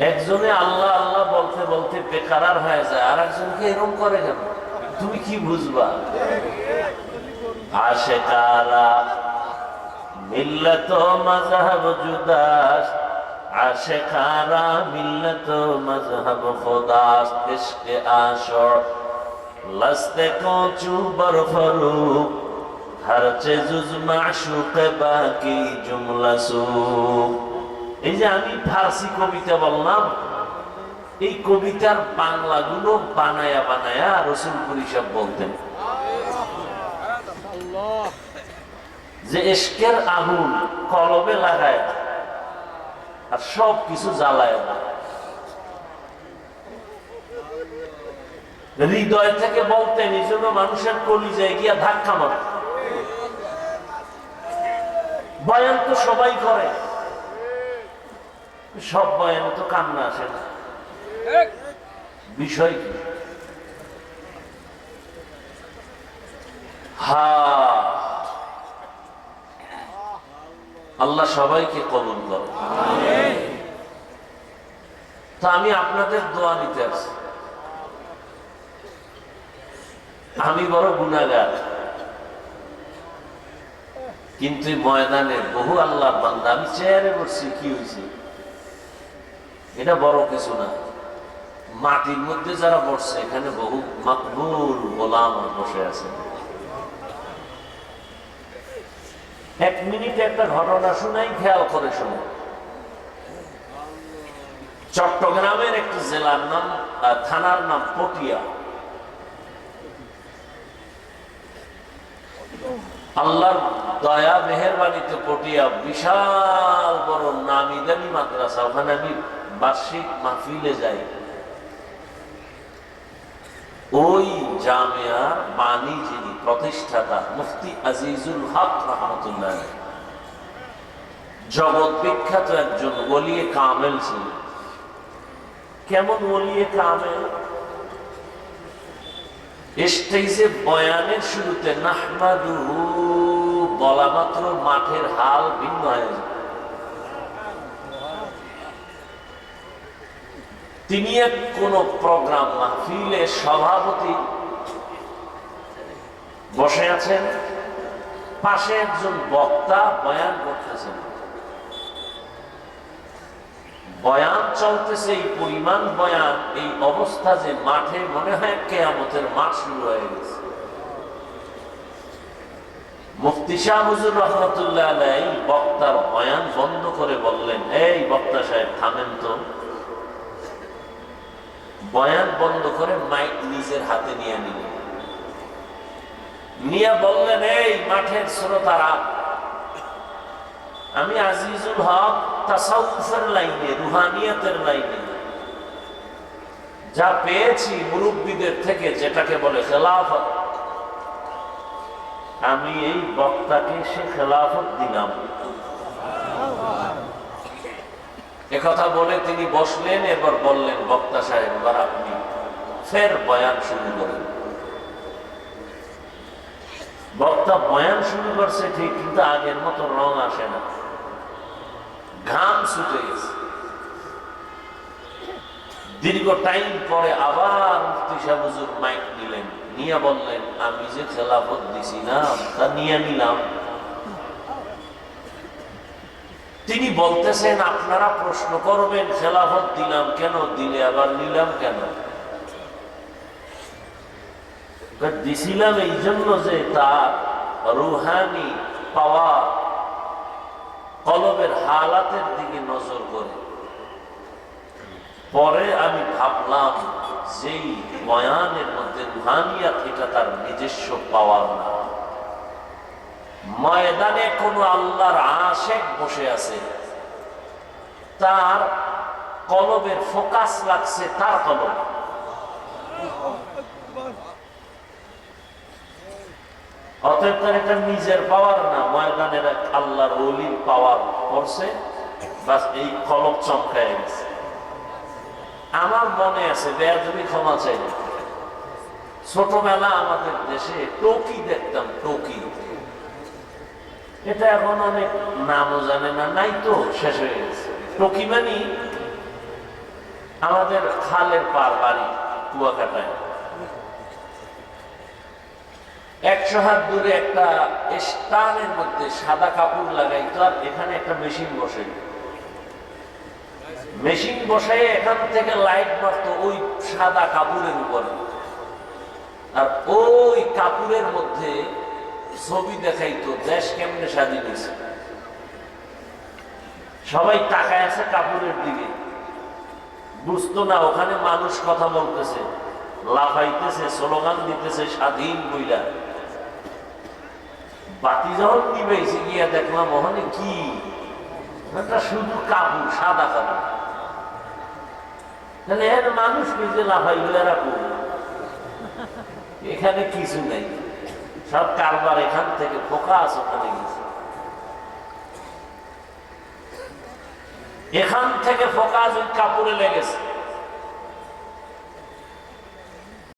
একজনে আল্লাহ আল্লাহ বলতে বলতে বেকারার হয়ে যায়, আর একজনকে এরকম করে কেন? তুমি কি বুঝবা? আশেকারা মিল্লত মাযহাব জুদাস, আশেকারা মিল্লত মাযহাব খুদাস, ইশকে আশর লস্তে কোচু বরফরুক, হর চেজুজ মাশুক বাকি জুমলা সুক। এই যে আমি ফার্সি কবিতা বললাম, এই কবিতার বাংলাগুলো বানায়া বানায়া রসুলপুরি সব বলতেন যে ইশকের আগুন কলবে লাগায় আর সব কিছু জ্বালায় না। হৃদয় থেকে বলতেন, এই জন্য মানুষের কলিজায় গিয়া ধাক্কা মারে। বয়ান তো সবাই করে, সব বয়ানে তো কান্না আসে না। বিষয় কি? আল্লাহ সবাইকে কবুল করে। তো আমি আপনাদের দোয়া নিতে আসছি। আমি বড় গুনাহগার, কিন্তু ময়দানে বহু আল্লাহর বান্দা। আমি চেয়ারে বসছি, কি হয়েছে? এটা বড় কিছু না। মাটির মধ্যে যারা বসছে, এখানে বহু মাকবুল গোলাম বসে আছে। এক মিনিট একটা ঘটনা শুনাই, খেয়াল করে শুনে। চট্টগ্রামের একটি জেলার নাম, থানার নাম পটিয়া। আল্লাহর দয়া মেহেরবানিতে পটিয়া বিশাল বড় নামি দামি মাদ্রাসা। ওখানে আমি বার্ষিক মাহফিলে যাই। ওই জামিয়ার বাণী যিনি প্রতিষ্ঠাতা, মুফতি আজিজুল হক রহমতুল্লাহ, জগৎ বিখ্যাত একজন ওলিয়ে কামেল ছিলেন। কেমন ওলিয়ে কামেল? স্টেজে বয়ানের শুরুতে নাহমাদুহু বলা মাত্র মাঠের হাল ভিন্ন হয়ে যায়। তিনি এক কোন প্রোগ্রাম মাহফিলে সভাপতি বসে আছেন, পাশে একজন বক্তা বয়ান করতেছেন। বয়ান চলতেছে, এই পরিমাণ বয়ান, এই অবস্থা যে মাঠে মনে হয় কিয়ামতের মাঠ শুরু হয়ে গেছে। মুফতি শাহ হুজুর রহমতুল্লাহ আলাইহি বক্তার বয়ান বন্ধ করে বললেন, এই বক্তা সাহেব থামেন তো। বয়ান বন্ধ করে মাইক নিজের হাতে নিয়ে নিলেন, নিয়ে বললেন, এই মাঠের শ্রোতারা, আমি আজিজুল হক তাসাউফের লাইনে, রুহানিয়াতের লাইনে যা পেয়েছি মুরব্বীদের থেকে, যেটাকে বলে খেলাফত, আমি এই বক্তাকে সে খেলাফত দিলাম। একথা বলে তিনি বসলেন। এবার বললেন, বক্তা সাহেব, এবার আপনি ফের বয়ান শুরু করেন। বক্তা বয়ান শুরু করছে ঠিক, কিন্তু আগের মতো রং আসে না, ঘাম ছুটে গেছে। দীর্ঘ টাইম পরে আবার মুফতি সাহেব হুজুর মাইক নিলেন, নিয়ে বললেন, আমি যে খেলাফত দিছি না, তা নিয়ে নিলাম। তিনি বলতেছেন, আপনারা প্রশ্ন করবেন খেলাফত দিলাম কেন, দিলে আবার নিলাম কেন? দিছিলাম এই জন্য যে তার রুহানি পাওয়া, কলবের হালাতের দিকে নজর করে। পরে আমি ভাবলাম, যেই বয়ানের মধ্যে রুহানিয়াত, এটা তার নিজস্ব পাওয়ার না। ময়দানে কোন আল্লাহর আশেক বসে আছে, তার কলবের ফোকাস লাগছে তার কলব। অতএব তার এটা নিজের পাওয়ার না, ময়দানের আল্লাহর ওলির পাওয়ার করছে, বাস এই কলব চমকায় গেছে। আমার মনে আছে, বেয়াদবি ক্ষমা চাই, ছোটবেলা আমাদের দেশে টকি দেখতাম, টকি। এটা এখন অনেক নামও জানে না, নাই তো, শেষ হয়ে গেছে। টকি মানে আমাদের খালের পার বাড়ি কুয়াকাটায়, 100 হাত দূরে একটা স্টানের মধ্যে সাদা কাপড় লাগাইতো, আর এখানে একটা মেশিন বসে, মেশিন বসাই এখান থেকে লাইট মারতো ওই সাদা কাপড়ের উপরে, আর ওই কাপড়ের মধ্যে ছবি দেখাইতো দেশ কেমনে স্বাধীন হয়েছে। সবাই তাকায় আছে কাপড়ের দিকে, বুঝতো না ওখানে মানুষ কথা বলতেছে, লাফাইতেছে, স্লোগান দিতেছে স্বাধীন বইলা। বাতি যখন নিবেছে গিয়া দেখলাম ওখানে কি একটা শুধু কাপড়, সাদা কাপড়। তাহলে এর মানুষ নিজে লাফাইল, এরা করবে, এখানে কিছু নেই, সব কারবার এখান থেকে ফোকাস ওখানে গেছে, এখান থেকে ফোকাস ওই কাপড়ে লেগেছে।